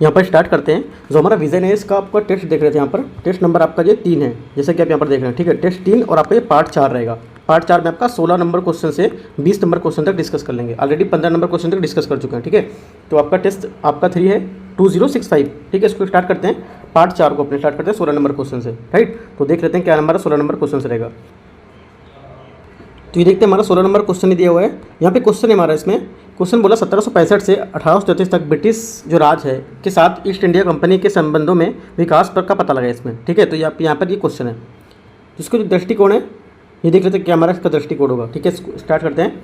यहाँ पर स्टार्ट करते हैं। जो हमारा विजन है इसका आपका टेस्ट देख रहे थे, यहाँ पर टेस्ट नंबर आपका जो 3 है, जैसा कि आप यहाँ पर देख रहे हैं, ठीक है। टेस्ट 3 और आपका ये पार्ट 4 रहेगा। पार्ट 4 में आपका 16 नंबर क्वेश्चन से 20 नंबर क्वेश्चन तक डिस्कस कर लेंगे। ऑलरेडी 15 नंबर क्वेश्चन तक डिस्कस कर चुके हैं, ठीक है। तो आपका टेस्ट आपका 3 है 2065, ठीक है। इसको स्टार्ट करते हैं, पार्ट 4 को अपने स्टार्ट करते हैं 16 नंबर क्वेश्चन से, राइट। तो देख लेते हैं क्या नंबर है 16 नंबर क्वेश्चन से रहेगा। तो ये देखते हैं हमारा 16 नंबर क्वेश्चन ही दिया हुआ है। यहाँ पे क्वेश्चन है हमारा, इसमें क्वेश्चन बोला 1765 से 1833 तक ब्रिटिश जो राज है के साथ ईस्ट इंडिया कंपनी के संबंधों में विकास पर का पता लगा इसमें, ठीक है। तो यहाँ पर ये क्वेश्चन है, जिसको जो दृष्टिकोण है ये देख लेते हैं क्या हमारा इसका दृष्टिकोण होगा, ठीक है। स्टार्ट करते हैं।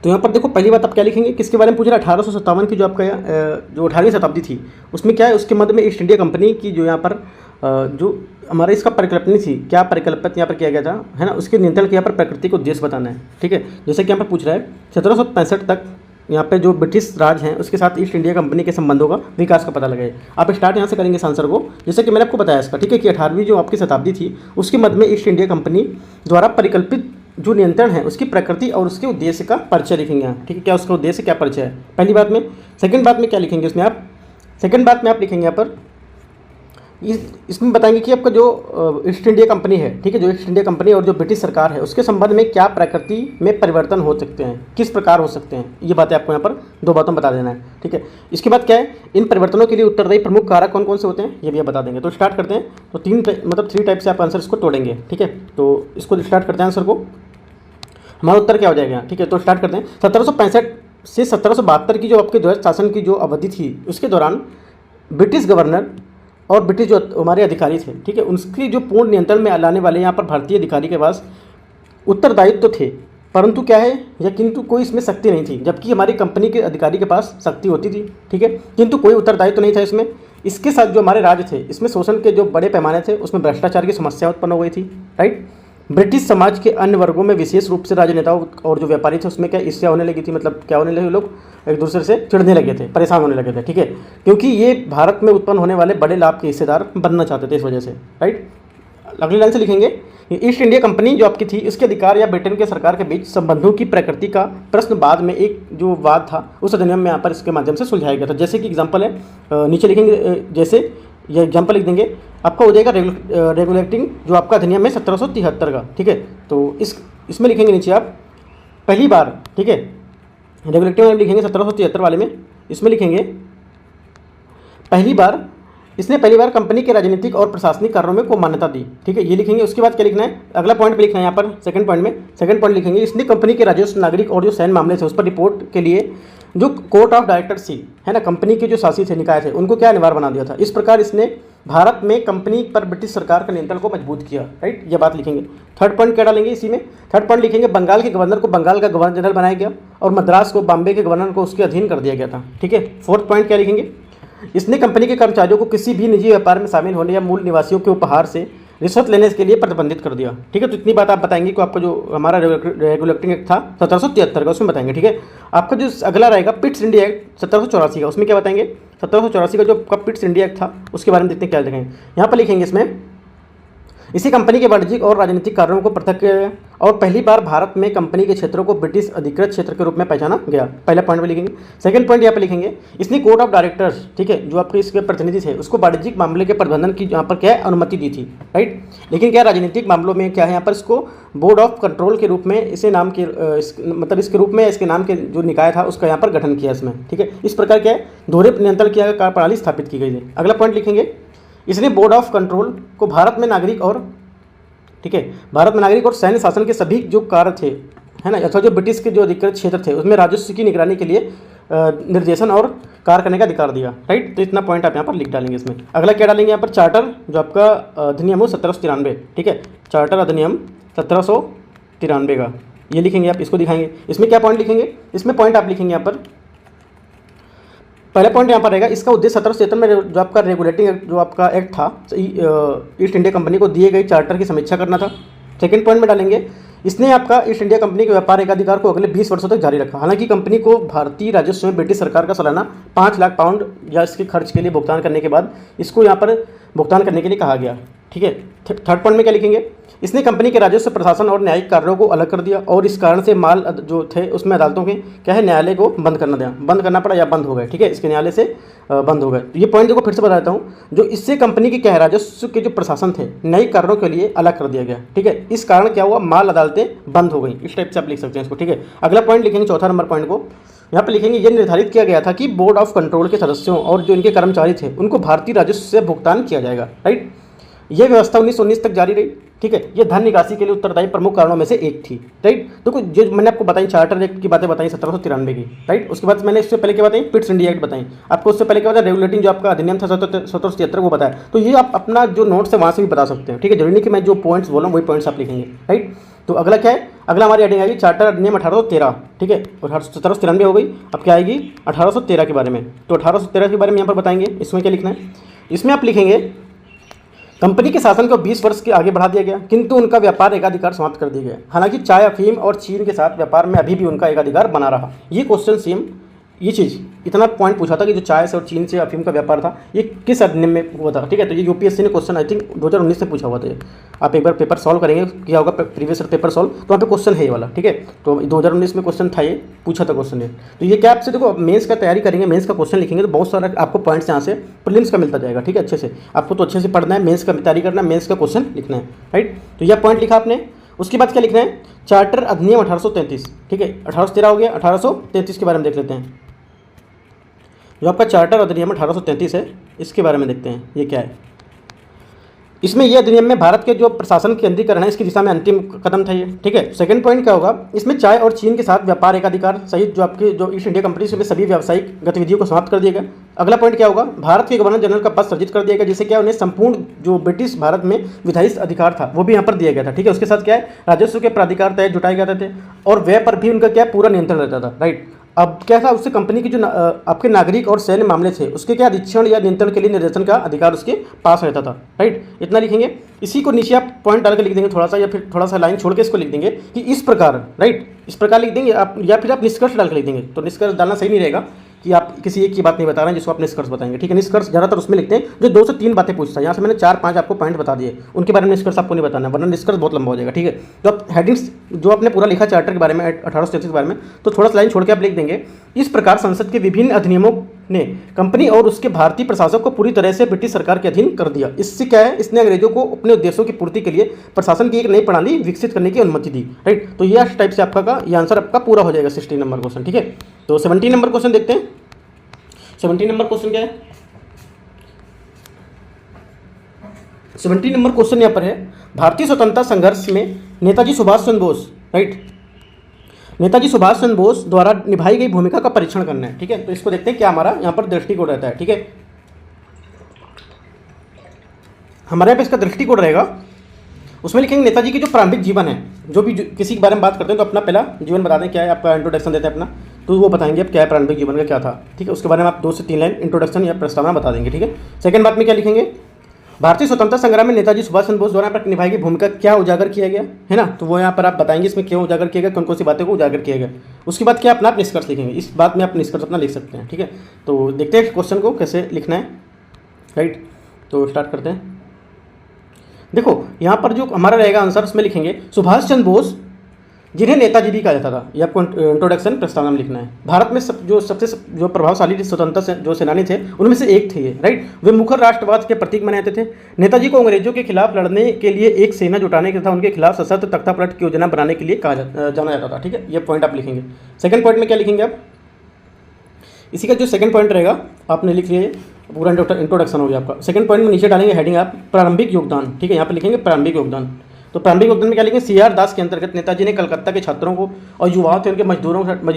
तो यहाँ पर देखो पहली बात आप क्या लिखेंगे, किसके बारे में पूछ रहा है, 1857 की जो आपका जो 18वीं शताब्दी थी उसमें क्या है, उसके मध्य में ईस्ट इंडिया कंपनी की जो यहाँ पर जो हमारे इसका परिकल्पना थी, क्या परिकल्पित यहाँ पर किया गया था, है ना, उसके नियंत्रण के यहाँ पर प्रकृति को उद्देश्य बताना है, ठीक है। जैसे कि यहाँ पर पूछ रहा है 1765 तक यहाँ पे जो ब्रिटिश राज हैं उसके साथ ईस्ट इंडिया कंपनी के संबंधों का विकास का पता लगाए। आप स्टार्ट यहाँ से करेंगे इस आंसर को, जैसे कि मैंने आपको बताया इसका, ठीक है, कि 18वीं जो आपकी शताब्दी थी उसके मध्य में ईस्ट इंडिया कंपनी द्वारा परिकल्पित जो नियंत्रण है उसकी प्रकृति और उसके उद्देश्य का परिचय लिखेंगे यहाँ, ठीक है। क्या उसका उद्देश्य क्या परिचय है पहली बात में। सेकंड बात में क्या लिखेंगे इसमें आप, सेकंड बात में आप लिखेंगे यहाँ पर इसमें बताएंगे कि आपका जो ईस्ट इंडिया कंपनी है, ठीक है, जो ईस्ट इंडिया कंपनी और जो ब्रिटिश सरकार है उसके संबंध में क्या प्रकृति में परिवर्तन हो सकते हैं, किस प्रकार हो सकते हैं, ये बातें आपको यहाँ पर 2 बातों में बता देना है, ठीक है। इसके बाद क्या है, इन परिवर्तनों के लिए उत्तरदायी प्रमुख कारक कौन कौन से होते हैं ये भी आप बता देंगे। तो स्टार्ट करते हैं। तो 3 टाइप से आप आंसर इसको तोड़ेंगे, ठीक है। तो इसको स्टार्ट करते हैं आंसर को, हमारा उत्तर क्या हो जाएगा, ठीक है। तो स्टार्ट करते हैं। 1765 से 1772 की जो आपके द्वैत शासन की जो अवधि थी उसके दौरान ब्रिटिश गवर्नर और ब्रिटिश जो हमारे अधिकारी थे, ठीक है, उनकी जो पूर्ण नियंत्रण में लाने वाले यहाँ पर भारतीय अधिकारी के पास उत्तरदायित्व तो थे, परंतु क्या है या किंतु कोई इसमें शक्ति नहीं थी, जबकि हमारी कंपनी के अधिकारी के पास शक्ति होती थी, ठीक है, किंतु कोई उत्तरदायित्व नहीं था इसमें। इसके साथ जो हमारे राज्य थे इसमें शोषण के जो बड़े पैमाने थे उसमें भ्रष्टाचार की समस्या उत्पन्न हो गई थी, राइट। ब्रिटिश समाज के अन्य वर्गों में विशेष रूप से राजनेताओं और जो व्यापारी थे उसमें क्या ईर्ष्या होने लगी थी, मतलब क्या होने लगे, लोग एक दूसरे से चिढ़ने लगे थे, परेशान होने लगे थे, ठीक है, क्योंकि ये भारत में उत्पन्न होने वाले बड़े लाभ के हिस्सेदार बनना चाहते थे इस वजह से, राइट। अगली लाइन से लिखेंगे, ईस्ट इंडिया कंपनी जो आपकी थी इसके अधिकार या ब्रिटेन के सरकार के बीच संबंधों की प्रकृति का प्रश्न बाद में एक जो वाद था उस अधिनियम में यहाँ पर इसके माध्यम से सुलझाया गया था। जैसे कि एग्जाम्पल है नीचे लिखेंगे, जैसे ये एग्जाम्पल लिख देंगे, आपका हो जाएगा रेगुलेटिंग जो आपका अधिनियम है 1773 का, ठीक है। तो इसमें लिखेंगे नीचे आप पहली बार, ठीक है, रेगुलेटिंग में लिखेंगे 1773 वाले में, इसमें लिखेंगे पहली बार पहली बार कंपनी के राजनीतिक और प्रशासनिक कार्यों में को मान्यता दी, ठीक है, ये लिखेंगे। उसके बाद क्या लिखना है, अगला पॉइंट पे लिखना है यहाँ पर सेकंड पॉइंट में, सेकंड पॉइंट लिखेंगे इसने कंपनी के राजस्व, नागरिक और जो सैन्य मामले थे उस पर रिपोर्ट के लिए जो कोर्ट ऑफ डायरेक्टर्स थी, है ना, कंपनी के जो शासी थे, निकाय थे, उनको क्या अनिवार्य बना दिया था। इस प्रकार इसने भारत में कंपनी पर ब्रिटिश सरकार का नियंत्रण को मजबूत किया, राइट, ये बात लिखेंगे। थर्ड पॉइंट क्या डालेंगे इसी में, थर्ड पॉइंट लिखेंगे बंगाल के गवर्नर को बंगाल का गवर्नर जनरल बनाया गया और मद्रास को बॉम्बे के गवर्नर को उसके अधीन कर दिया गया था, ठीक है। फोर्थ पॉइंट क्या लिखेंगे, इसने कंपनी के कर्मचारियों को किसी भी निजी व्यापार में शामिल होने या मूल निवासियों के उपहार से रिश्वत लेने के लिए प्रतिबंधित कर दिया, ठीक है। तो इतनी बात आप बताएंगे कि आपका जो हमारा रेगुलेटिंग एक्ट था 1773 का उसमें बताएंगे, ठीक है। आपका जो अगला रहेगा पिट्स इंडिया एक्ट 1784 का, उसमें क्या बताएंगे 1784 का जो आपका पिट्स इंडिया एक्ट था उसके बारे में देखते हैं क्या लिखेंगे। यहाँ पर लिखेंगे इसमें इसी कंपनी के वाणिज्यिक और राजनीतिक कार्यों को पृथक किया गया और पहली बार भारत में कंपनी के क्षेत्रों को ब्रिटिश अधिकृत क्षेत्र के रूप में पहचाना गया, पहला पॉइंट में लिखेंगे। सेकंड पॉइंट यहाँ पे लिखेंगे इसने कोर्ट ऑफ डायरेक्टर्स, ठीक है, जो आपके इसके प्रतिनिधि थे उसको वाणिज्यिक मामले के प्रबंधन की यहाँ पर क्या है अनुमति दी थी, राइट। लेकिन क्या राजनीतिक मामलों में क्या है यहाँ पर इसको बोर्ड ऑफ कंट्रोल के रूप में इसे नाम के मतलब इसके रूप में इसके नाम के जो निकाय था उसका यहाँ पर गठन किया इसमें, ठीक है। इस प्रकार क्या है दोहरे नियंत्रण की प्रणाली स्थापित की गई थी। अगला पॉइंट लिखेंगे इसने बोर्ड ऑफ कंट्रोल को भारत में नागरिक और, ठीक है, भारत में नागरिक और सैन्य शासन के सभी जो कार्य थे, है ना, अथवा जो ब्रिटिश के जो अधिकृत क्षेत्र थे उसमें राजस्व की निगरानी के लिए निर्देशन और कार्य करने का अधिकार दिया, राइट। तो इतना पॉइंट आप यहाँ पर लिख डालेंगे इसमें। अगला क्या डालेंगे यहाँ पर चार्टर जो आपका अधिनियम हो 1793, ठीक है, चार्टर अधिनियम 1793 का ये लिखेंगे आप, इसको दिखाएंगे। इसमें क्या पॉइंट लिखेंगे, इसमें पॉइंट आप लिखेंगे यहाँ पर पहला पॉइंट यहाँ पर रहेगा इसका उद्देश्य 1773 में जो आपका रेगुलेटिंग जो आपका एक्ट था ईस्ट इंडिया कंपनी को दिए गए चार्टर की समीक्षा करना था। सेकंड पॉइंट में डालेंगे इसने आपका ईस्ट इंडिया कंपनी के व्यापार एकाधिकार को अगले 20 वर्षों तक जारी रखा। हालांकि कंपनी को भारतीय राजस्व में ब्रिटिश सरकार का सालाना 5 लाख पाउंड या इसके खर्च के लिए भुगतान करने के बाद इसको यहाँ पर भुगतान करने के लिए कहा गया, ठीक है। थर्ड पॉइंट में क्या लिखेंगे, इसने कंपनी के राजस्व, प्रशासन और न्यायिक कार्यों को अलग कर दिया और इस कारण से माल जो थे उसमें अदालतों के क्या है, न्यायालय को बंद करना पड़ा या बंद हो गए, ठीक है, इसके न्यायालय से बंद हो गए। तो ये पॉइंट देखो फिर से बता देता हूँ, जो इससे कंपनी के क्या है, राजस्व के जो प्रशासन थे न्यायिक कार्यों के लिए अलग कर दिया गया, ठीक है, इस कारण क्या हुआ, माल अदालतें बंद हो गई। इस टाइप से आप लिख सकते हैं इसको, ठीक है। अगला पॉइंट लिखेंगे, चौथा नंबर पॉइंट को यहाँ पे लिखेंगे, ये निर्धारित किया गया था कि बोर्ड ऑफ कंट्रोल के सदस्यों और जो इनके कर्मचारी थे उनको भारतीय राजस्व से भुगतान किया जाएगा, राइट। ये व्यवस्था 1919 तक जारी रही, ठीक है। ये धन निकासी के लिए उत्तरदायी प्रमुख कारणों में से एक थी, राइट। तो जो मैंने आपको बताई चार्टर एक्ट की बातें बताई 1793 की, राइट। उसके बाद मैंने इससे पहले क्या बताई, पिट्स इंडिया एक्ट बताई आपको, उससे पहले क्या बताया, रेगुलेटिंग जो आपका अधिनियम था 1773 वो बताया। तो ये आप अपना जो नोट्स है वहाँ से भी बता सकते हैं, ठीक है। जरूरी नहीं कि मैं जो पॉइंट्स बोला वही पॉइंट्स आप लिखेंगे, राइट। तो अगला क्या है, अगला हमारी हेडिंग आएगी चार्टर अधिनियम 1813, ठीक है। 1793 हो गई, अब क्या आएगी 1813 के बारे में। तो 1813 के बारे में यहाँ पर बताएंगे, इसमें क्या लिखना है, इसमें आप लिखेंगे कंपनी के शासन को 20 वर्ष के आगे बढ़ा दिया गया, किंतु उनका व्यापार एकाधिकार समाप्त कर दिया गया। हालांकि चाय, अफीम और चीन के साथ व्यापार में अभी भी उनका एकाधिकार बना रहा। ये क्वेश्चन सेम ये चीज़ इतना पॉइंट पूछा था कि जो चाय से और चीन से अफीम का व्यापार था ये किस अधिनियम में हुआ था, ठीक है। तो ये यूपीएससी ने क्वेश्चन आई थिंक 2019 में पूछा हुआ था ये। आप एक बार पेपर सॉल्व करेंगे, किया होगा प्रीवियस पेपर सॉल्व, तो वहाँ पे क्वेश्चन है ये वाला, ठीक है। तो 2019 में क्वेश्चन था, ये पूछा था क्वेश्चन ये। तो ये क्या आपसे देखो, मेंस का तैयारी करेंगे, मेंस का क्वेश्चन लिखेंगे तो बहुत सारा आपको पॉइंट्स यहाँ से प्रीलिम्स का मिलता जाएगा, ठीक है। अच्छे से आपको तो अच्छे से पढ़ना है, मेंस का तैयारी करना है, मेंस का क्वेश्चन लिखना है, राइट। तो यह पॉइंट लिखा आपने। उसके बाद क्या लिखना है, चार्टर अधिनियम 1833, ठीक है। 1813 हो गया, 1833 के बारे में देख लेते हैं। जो आपका चार्टर अधिनियम 1833 है, इसके बारे में देखते हैं ये क्या है। इसमें यह अधिनियम में भारत के जो प्रशासन केंद्रीकरण है इसकी दिशा में अंतिम कदम था ये, ठीक है। सेकंड पॉइंट क्या होगा, इसमें चाय और चीन के साथ व्यापार एकाधिकार सहित जो आपके जो ईस्ट इंडिया कंपनी से सभी व्यावसायिक गतिविधियों को समाप्त कर दिया गया। अगला पॉइंट क्या होगा, भारत के गवर्नर जनरल का पद सृजित कर दिया गया, जिससे क्या उन्हें संपूर्ण जो ब्रिटिश भारत में विधायी अधिकार था वो भी यहाँ पर दिया गया था, ठीक है। उसके साथ क्या है, राजस्व के प्राधिकार तय जुटाए जाते थे और व्यय पर भी उनका क्या पूरा नियंत्रण रहता था, राइट। अब क्या था, उससे कंपनी की जो आपके नागरिक और सैन्य मामले थे उसके क्या अधीक्षण या नियंत्रण के लिए निर्देशन का अधिकार उसके पास रहता था, राइट। इतना लिखेंगे। इसी को नीचे आप पॉइंट डाल के लिख देंगे थोड़ा सा, या फिर थोड़ा सा लाइन छोड़ के इसको लिख देंगे कि इस प्रकार, राइट, इस प्रकार लिख देंगे आप, या फिर आप निष्कर्ष डाल के लिख देंगे। तो निष्कर्ष डालना सही नहीं रहेगा कि आप किसी एक की बात नहीं बता रहे हैं जिसको आप निष्कर्ष बताएंगे, ठीक है। निष्कर्ष ज़्यादातर उसमें लिखते हैं जो 2 से 3 बातें पूछता है। यहाँ से मैंने 4-5 आपको पॉइंट बता दिए, उनके बारे में निष्कर्ष आपको नहीं बताना, वरना निष्कर्ष बहुत लंबा हो जाएगा, ठीक है। तो आप हेडिंग्स जो आपने पूरा लिखा चार्टर के बारे में 1833 के बारे में, तो थोड़ा सा लाइन छोड़ के आप लिख देंगे, इस प्रकार संसद के विभिन्न अधिनियमों ने कंपनी और उसके भारतीय प्रशासक को पूरी तरह से ब्रिटिश सरकार के अधीन कर दिया। इससे क्या है, इसने अंग्रेजों को अपने उद्देश्यों की पूर्ति के लिए प्रशासन की एक नई प्रणाली विकसित करने की अनुमति दी, राइट। तो ये टाइप से आपका ये आंसर आपका पूरा हो जाएगा 16 नंबर क्वेश्चन, ठीक है। तो 17 नंबर क्वेश्चन देखते हैं। 17 नंबर क्वेश्चन क्या है, 17 नंबर क्वेश्चन यहाँ पर है, भारतीय स्वतंत्रता संघर्ष में नेताजी सुभाष चंद्र बोस, राइट, नेताजी सुभाष चंद्र बोस द्वारा निभाई गई भूमिका का परीक्षण करना है, ठीक है। तो इसको देखते हैं क्या हमारा यहाँ पर दृष्टिकोण रहता है, ठीक है। हमारे यहाँ पे इसका दृष्टिकोण रहेगा, उसमें लिखेंगे नेताजी की जो प्रारंभिक जीवन है, जो भी किसी के बारे में बात करते हैं तो अपना पहला जीवन बता दें, क्या है आपका इंट्रोडक्शन देते हैं अपना, तो वो बताएंगे अब क्या है प्रारंभिक जीवन का क्या था, ठीक है। उसके बारे में आप 2 से 3 लाइन इंट्रोडक्शन या प्रस्तावना बता देंगे, ठीक है। सेकंड बात में क्या लिखेंगे, भारतीय स्वतंत्रता संग्राम में नेताजी सुभाष चंद्र बोस द्वारा निभाई गई भूमिका क्या उजागर किया गया है ना, तो वो यहाँ पर आप बताएंगे इसमें क्यों उजागर किया गया, कौन कौन सी बातों को उजागर किया गया। उसके बाद क्या अपना आप निष्कर्ष लिखेंगे, इस बात में आप निष्कर्ष अपना लिख सकते हैं, ठीक है। तो देखते हैं क्वेश्चन को कैसे लिखना है, राइट। तो स्टार्ट करते हैं। देखो यहाँ पर जो हमारा रहेगा आंसर, उसमें लिखेंगे सुभाष चंद्र बोस जिन्हें नेताजी भी कहा जाता था, ये आपको इंट्रोडक्शन प्रस्तावना में लिखना है। भारत में सबसे जो प्रभावशाली स्वतंत्रता जो सेनानी थे उनमें से एक थे ये, राइट। वे मुखर राष्ट्रवाद के प्रतीक माने जाते थे। नेताजी को अंग्रेजों के खिलाफ लड़ने के लिए एक सेना जुटाने तथा उनके खिलाफ सशस्त्र तख्तापलट की योजना बनाने के लिए जाना जाता था, ठीक है। ये पॉइंट आप लिखेंगे। सेकंड पॉइंट में क्या लिखेंगे आप, इसी का जो सेकंड पॉइंट रहेगा आपने लिख लिया, पूरा इंट्रोडक्शन हो गया आपका। सेकंड पॉइंट में नीचे डालेंगे हेडिंग आप प्रारंभिक योगदान, ठीक है। यहाँ पे लिखेंगे प्रारंभिक योगदान। तो प्रारंभिक योगदान में क्या लिखेंगे, CR दास के अंतर्गत नेताजी ने कलकत्ता के छात्रों को और युवाओं थे उनके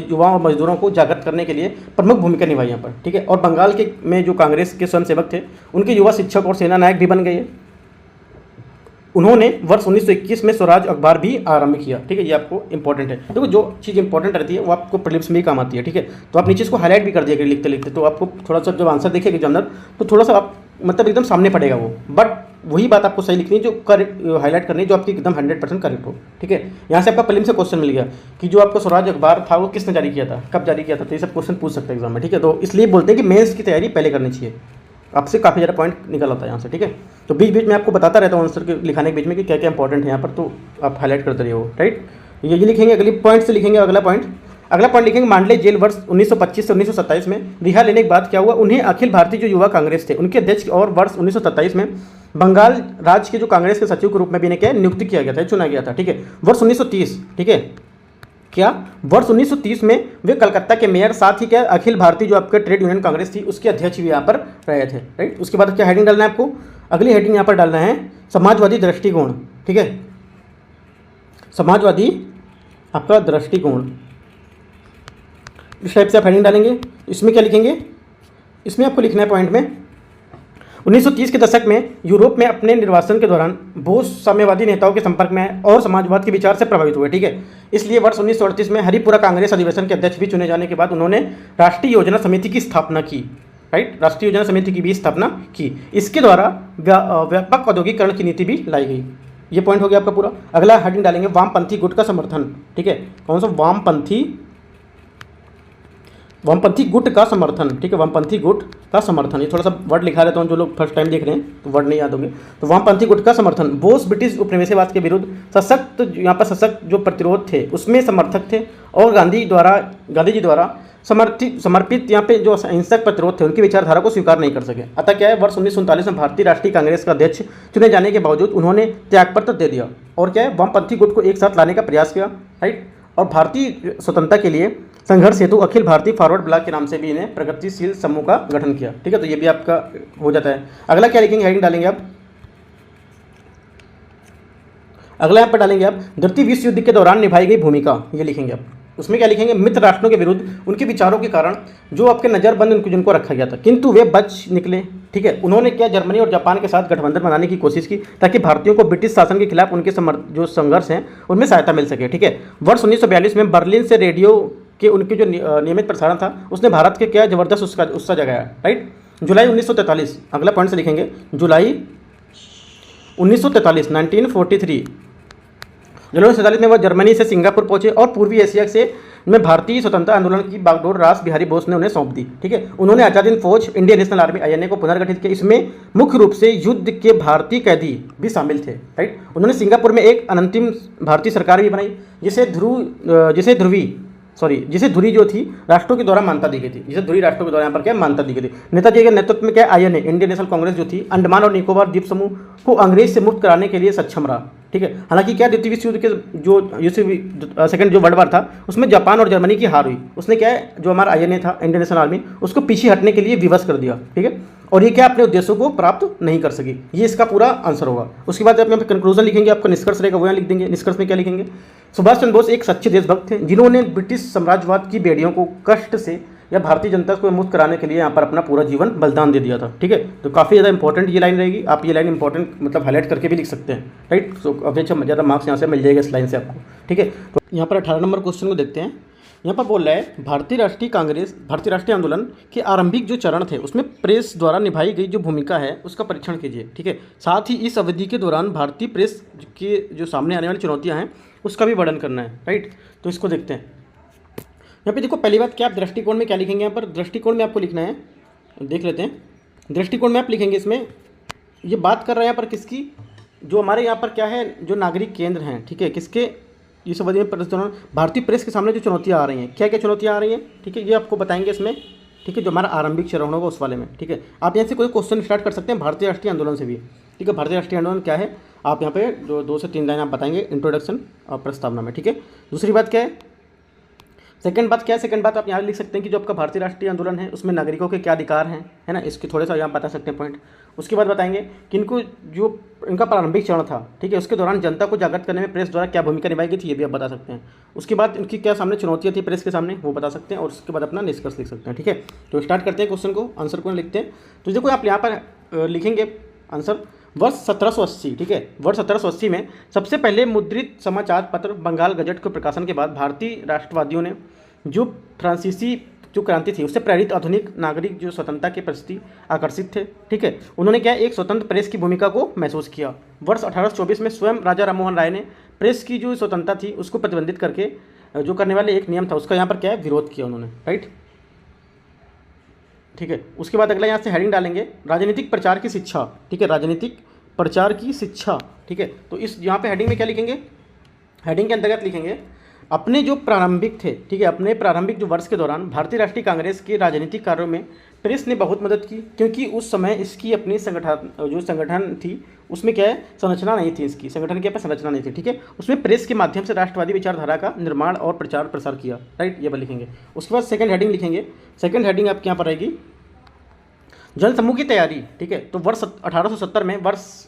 युवाओं और मजदूरों को जागृत करने के लिए प्रमुख भूमिका निभाई यहाँ पर, ठीक है। और बंगाल के में जो कांग्रेस के स्वयंसेवक थे उनके युवा शिक्षक और सेना नायक भी बन गए। उन्होंने वर्ष 1921 में स्वराज अखबार भी आरंभ किया, ठीक है। ये आपको इंपॉर्टेंट है। देखो जो चीज़ इंपॉर्टेंट रहती है वो आपको प्रीलिम्स में ही काम आती है, ठीक है। तो आप नीचे इसको हाईलाइट भी कर दिया लिखते लिखते, तो आपको थोड़ा सा जब आंसर देखेगा एग्जामिनर तो थोड़ा सा आप मतलब एकदम सामने पड़ेगा वो, बट वही बात आपको सही लिखनी है जो हाईलाइट करनी है जो आपकी एकदम 100% करेक्ट हो, ठीक है। यहाँ से आपका प्रीलिम्स से क्वेश्चन मिल गया कि जो आपका स्वराज अखबार था वो किसने जारी किया था, कब जारी किया था, तो ये सब क्वेश्चन पूछ सकते हैं एग्जाम में, ठीक है। तो इसलिए बोलते हैं कि मेंस की तैयारी पहले करनी चाहिए। आपसे काफ़ी ज़्यादा पॉइंट निकल आता है यहाँ से, ठीक है। तो बीच बीच में आपको बताता रहता हूँ आंसर के लिखाने के बीच में कि क्या क्या इंपॉर्टेंट है यहाँ पर, तो आप हाईलाइट करते रहिए वो, राइट। ये लिखेंगे, अगली पॉइंट से लिखेंगे अगला पॉइंट लिखेंगे, मांडले जेल वर्ष 1925 से 1927 में रिहा लेने के बाद क्या हुआ, उन्हें अखिल भारतीय जो युवा कांग्रेस थे उनके अध्यक्ष और वर्ष 1927 में बंगाल राज्य के जो कांग्रेस के सचिव के रूप में भी इन्हें क्या नियुक्त किया गया था, चुना गया था, ठीक है, वर्ष 1930, ठीक है। क्या वर्ष 1930 में वे कलकत्ता के मेयर, साथ ही क्या अखिल भारतीय जो आपके ट्रेड यूनियन कांग्रेस थी उसके अध्यक्ष भी यहाँ पर रहे थे, राइट। उसके बाद क्या हेडिंग डालना है आपको, अगली हेडिंग यहाँ पर डालना है समाजवादी दृष्टिकोण, ठीक है, समाजवादी आपका दृष्टिकोण, इस टाइप से आप हेडिंग डालेंगे। इसमें क्या लिखेंगे, इसमें आपको लिखना है पॉइंट में 1930 के दशक में यूरोप में अपने निर्वासन के दौरान बहुत साम्यवादी नेताओं के संपर्क में आए और समाजवाद के विचार से प्रभावित हुए, ठीक है। इसलिए वर्ष 1938 में हरिपुरा कांग्रेस अधिवेशन के अध्यक्ष भी चुने जाने के बाद उन्होंने राष्ट्रीय योजना समिति की स्थापना की, राइट, राष्ट्रीय योजना समिति की भी स्थापना की। इसके द्वारा व्यापक औद्योगिकरण की नीति भी लाई गई। ये पॉइंट हो गया आपका पूरा। अगला हेडिंग डालेंगे वामपंथी गुट का समर्थन, ठीक है, कौन सा, वामपंथी गुट का समर्थन, ठीक है, वामपंथी गुट का समर्थन। ये थोड़ा सा वर्ड लिखा रहता हूँ, जो लोग फर्स्ट टाइम देख रहे हैं तो वर्ड नहीं याद होंगे। तो वामपंथी गुट का समर्थन, बोस ब्रिटिश उपनिवेशवाद के विरुद्ध सशक्त, यहाँ पर सशक्त जो प्रतिरोध थे उसमें समर्थक थे और गांधी जी द्वारा समर्पित यहाँ पे जो अहिंसक प्रतिरोध थे उनकी विचारधारा को स्वीकार नहीं कर सके। अतः क्या है, वर्ष 1939 में भारतीय राष्ट्रीय कांग्रेस का अध्यक्ष चुने जाने के बावजूद उन्होंने त्यागपत्र दे दिया और क्या है, वामपंथी गुट को एक साथ लाने का प्रयास किया, राइट। और भारतीय स्वतंत्रता के लिए संघर्ष हेतु अखिल भारतीय फॉरवर्ड ब्लॉक के नाम से भी इन्हें प्रगतिशील समूह का गठन किया, ठीक है। तो ये भी आपका हो जाता है। अगला क्या लिखेंगे, हेडिंग डालेंगे आप, अगला यहाँ पर डालेंगे आप द्वितीय विश्व युद्ध के दौरान निभाई गई भूमिका, ये लिखेंगे आप। उसमें क्या लिखेंगे, मित्र राष्ट्रों के विरुद्ध उनके विचारों के कारण जो आपके नज़रबंद जिनको रखा गया था, किंतु वे बच निकले, ठीक है। उन्होंने क्या जर्मनी और जापान के साथ गठबंधन बनाने की कोशिश की ताकि भारतीयों को ब्रिटिश शासन के खिलाफ उनके जो संघर्ष हैं उनमें सहायता मिल सके, ठीक है। वर्ष 1942 में बर्लिन से रेडियो के उनके जो नियमित प्रसारण था उसने भारत के क्या जबरदस्त उत्साह जगाया, राइट। जुलाई 1943, अगला पॉइंट से लिखेंगे जुलाई 1943, 1943 जुलाई 1947 में वह जर्मनी से सिंगापुर पहुंचे और पूर्वी एशिया से में भारतीय स्वतंत्रता आंदोलन की बागडोर रास बिहारी बोस ने उन्हें सौंप दी, ठीक है। उन्होंने आजाद हिंद फौज, इंडियन नेशनल आर्मी INA को पुनर्गठित किया। इसमें मुख्य रूप से युद्ध के भारतीय कैदी भी शामिल थे, राइट। उन्होंने सिंगापुर में एक अनंतिम भारतीय सरकार भी बनाई जिसे धुरी जो थी राष्ट्रों के द्वारा मान्यता दी गई थी, जिसे धुरी राष्ट्रों के द्वारा यहाँ पर क्या मान्यता दी गई थी। नेताजी के नेतृत्व में क्या INA, इंडियन नेशनल कांग्रेस जो थी, अंडमान और निकोबार द्वीप समूह को अंग्रेज से मुक्त कराने के लिए सक्षम रहा, ठीक है। हालांकि क्या द्वितीय विश्व युद्ध के जो सेकंड जो वर्ल्ड वार था उसमें जापान और जर्मनी की हार हुई। उसने क्या है, जो हमारा INA था, इंडियन नेशनल आर्मी, उसको पीछे हटने के लिए विवश कर दिया, ठीक है। और ये क्या अपने उद्देश्यों को प्राप्त नहीं कर सकी। ये इसका पूरा आंसर होगा। उसके बाद आप यहाँ पे कंक्लूजन लिखेंगे, आपका निष्कर्ष रहेगा वो यहाँ लिख देंगे। निष्कर्ष में क्या लिखेंगे, सुभाष चंद्र बोस एक सच्चे देशभक्त थे जिन्होंने ब्रिटिश साम्राज्यवाद की बेड़ियों को कष्ट से या भारतीय जनता को मुक्त कराने के लिए यहाँ पर अपना पूरा जीवन बलिदान दे दिया था, ठीक है। तो काफ़ी ज़्यादा इंपॉर्टेंट ये लाइन रहेगी। आप ये लाइन इंपॉर्टेंट मतलब हाईलाइट करके भी लिख सकते हैं, राइट। सो अभी ज़्यादा मार्क्स यहाँ से मिल जाएगा इस लाइन से आपको, ठीक है। तो यहाँ पर 18 नंबर क्वेश्चन को देखते हैं। यहाँ पर बोल रहा है भारतीय राष्ट्रीय आंदोलन के आरंभिक जो चरण थे उसमें प्रेस द्वारा निभाई गई जो भूमिका है उसका परीक्षण कीजिए, ठीक है। साथ ही इस अवधि के दौरान भारतीय प्रेस के जो सामने आने वाली चुनौतियाँ हैं उसका भी वर्णन करना है, राइट। तो इसको देखते हैं। यहाँ पे देखो, पहली बात क्या आप दृष्टिकोण में क्या लिखेंगे, यहाँ पर दृष्टिकोण में आपको लिखना है, देख लेते हैं। दृष्टिकोण में आप लिखेंगे, इसमें ये बात कर रहे हैं यहाँ पर किसकी, जो हमारे यहाँ पर क्या है, जो नागरिक केंद्र हैं, ठीक है, किसके, ये सब भारतीय प्रेस के सामने जो चुनौतियाँ आ रही हैं, क्या क्या चुनौतियाँ आ रही हैं, ठीक है, ये आपको बताएंगे इसमें, ठीक है, जो हमारा आरंभिक चरण होगा उस वाले में, ठीक है। आप यहाँ से कोई क्वेश्चन स्टार्ट कर सकते हैं भारतीय राष्ट्रीय आंदोलन से भी, ठीक है। भारतीय राष्ट्रीय आंदोलन क्या है, आप यहाँ पे जो 2 से 3 लाइन आप बताएंगे इंट्रोडक्शन और प्रस्तावना में, ठीक है। दूसरी बात क्या है, सेकंड बात आप यहाँ लिख सकते हैं कि जो आपका भारतीय राष्ट्रीय आंदोलन है उसमें नागरिकों के क्या अधिकार हैं, है ना, इसके थोड़े सा यहाँ बता सकते हैं पॉइंट। उसके बाद बताएंगे कि इनका प्रारंभिक चरण था, ठीक है, उसके दौरान जनता को जागृत करने में प्रेस द्वारा क्या भूमिका निभाई गई थी, ये भी आप बता सकते हैं। उसके बाद इनकी क्या सामने चुनौतियाँ थी प्रेस के सामने, वो बता सकते हैं, और उसके बाद अपना निष्कर्ष लिख सकते हैं, ठीक है। तो स्टार्ट करते हैं क्वेश्चन को, आंसर को लिखते हैं। तो देखो आप यहाँ पर लिखेंगे आंसर वर्ष 1780, ठीक है। वर्ष 1780 में सबसे पहले मुद्रित समाचार पत्र बंगाल गजट के प्रकाशन के बाद भारतीय राष्ट्रवादियों ने जो फ्रांसीसी जो क्रांति थी उससे प्रेरित आधुनिक नागरिक जो स्वतंत्रता के प्रति आकर्षित थे, ठीक है। उन्होंने क्या एक स्वतंत्र प्रेस की भूमिका को महसूस किया। वर्ष 1824 में स्वयं राजा राममोहन राय ने प्रेस की जो स्वतंत्रता थी उसको प्रतिबंधित करके जो करने वाले एक नियम था उसका यहाँ पर क्या है विरोध किया उन्होंने, राइट। ठीक है। उसके बाद अगला यहाँ से हेडिंग डालेंगे राजनीतिक प्रचार की शिक्षा, ठीक है, राजनीतिक प्रचार की शिक्षा, ठीक है। तो इस यहाँ पे हेडिंग में क्या लिखेंगे, हेडिंग के अंतर्गत लिखेंगे अपने जो प्रारंभिक थे, ठीक है, अपने प्रारंभिक जो वर्ष के दौरान भारतीय राष्ट्रीय कांग्रेस के राजनीतिक कार्यों में प्रेस ने बहुत मदद की, क्योंकि उस समय इसकी अपनी संगठन थी उसमें क्या है, संरचना नहीं थी, इसकी संगठन की संरचना नहीं थी, ठीक है। उसमें प्रेस के माध्यम से राष्ट्रवादी विचारधारा का निर्माण और प्रचार प्रसार किया, राइट, ये बात लिखेंगे। उसके बाद सेकंड हेडिंग लिखेंगे, सेकंड हेडिंग आपके यहाँ पर रहेगी जनसमूह की तैयारी, ठीक है। तो वर्ष 1870 में वर्ष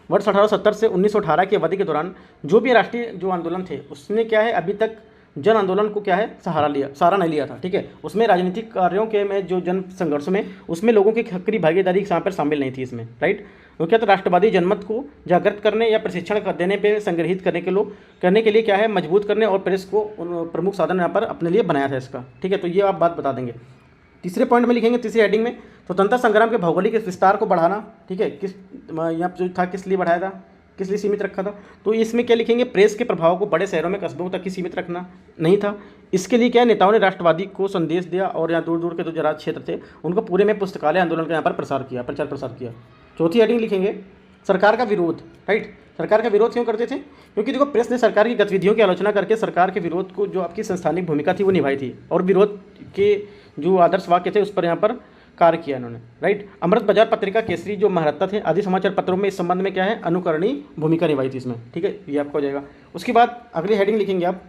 1870 से 1918 की अवधि के दौरान जो भी राष्ट्रीय जो आंदोलन थे उसने क्या है, अभी तक जन आंदोलन को क्या है, सहारा नहीं लिया था, ठीक है। उसमें राजनीतिक कार्यों के में जो जन संघर्ष में उसमें लोगों की सक्रिय भागीदारी यहाँ पर शामिल नहीं थी इसमें, राइट। वो क्या था, राष्ट्रवादी जनमत को जागृत करने या प्रशिक्षण देने पे संग्रहित करने के लिए क्या है, मजबूत करने और प्रेस को प्रमुख साधन यहाँ पर अपने लिए बनाया था इसका, ठीक है। तो ये आप बात बता देंगे। तीसरे पॉइंट में लिखेंगे, तीसरी हेडिंग में स्वतंत्रता संग्राम के भौगोलिक विस्तार को बढ़ाना, ठीक है। यहाँ जो था किस लिए बढ़ाया था, किस लिए सीमित रखा था, तो इसमें क्या लिखेंगे, प्रेस के प्रभाव को बड़े शहरों में कस्बों तक ही सीमित रखना नहीं था। इसके लिए क्या नेताओं ने राष्ट्रवादी को संदेश दिया और यहाँ दूर दूर के जो जराज क्षेत्र थे उनको पूरे में पुस्तकालय आंदोलन का यहाँ पर प्रचार प्रसार किया। चौथी हेडिंग लिखेंगे सरकार का विरोध, राइट। सरकार का विरोध क्यों करते थे, क्योंकि देखो प्रेस ने सरकार की गतिविधियों की आलोचना करके सरकार के विरोध को जो आपकी संस्थानिक भूमिका थी वो निभाई थी, और विरोध के जो आदर्श वाक्य थे उस पर यहाँ पर कार्य किया इन्होंने, राइट। अमृत बाजार पत्रिका, केसरी जो महारत्ता थे आदि समाचार पत्रों में इस संबंध में क्या है, अनुकरणीय भूमिका निभाई थी इसमें, ठीक है, ये आपका हो जाएगा। उसके बाद अगली हेडिंग लिखेंगे आप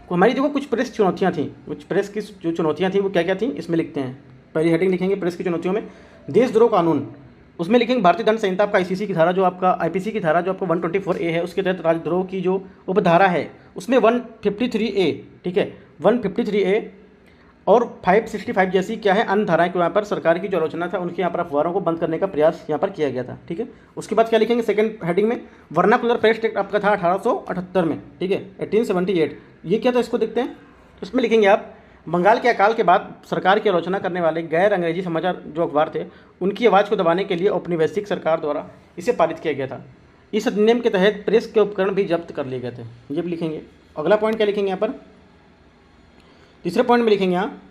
हमारी देखो कुछ प्रेस चुनौतियाँ थी, कुछ प्रेस की जो चुनौतियाँ थी वो क्या क्या थी इसमें लिखते हैं। पहली हेडिंग लिखेंगे प्रेस की चुनौतियों में देशद्रोह कानून, उसमें लिखेंगे भारतीय दंड संहिता आपका आईसीसी की धारा जो आपका आईपीसी की धारा जो आपको 124A है उसके तहत राजद्रोह की जो उपधारा है उसमें 153A, ठीक है, 153A और 565 जैसी क्या है अन्य धाराएं को यहाँ पर सरकार की जो आलोचना था उनके यहाँ पर अफवाहों को बंद करने का प्रयास यहाँ पर किया गया था, ठीक है। उसके बाद क्या लिखेंगे सेकंड हेडिंग में वर्नाकुलर प्रेस एक्ट आपका था 1878 में, ठीक है, 1878। ये क्या था इसको देखते हैं। तो इसमें लिखेंगे आप बंगाल के अकाल के बाद सरकार की आलोचना करने वाले गैर अंग्रेजी समाचार जो अखबार थे उनकी आवाज़ को दबाने के लिए औपनिवेशिक सरकार द्वारा इसे पारित किया गया था। इस अधिनियम के तहत प्रेस के उपकरण भी जब्त कर लिए गए थे, ये भी लिखेंगे। अगला पॉइंट क्या लिखेंगे यहाँ पर, तीसरे पॉइंट में लिखेंगे यहाँ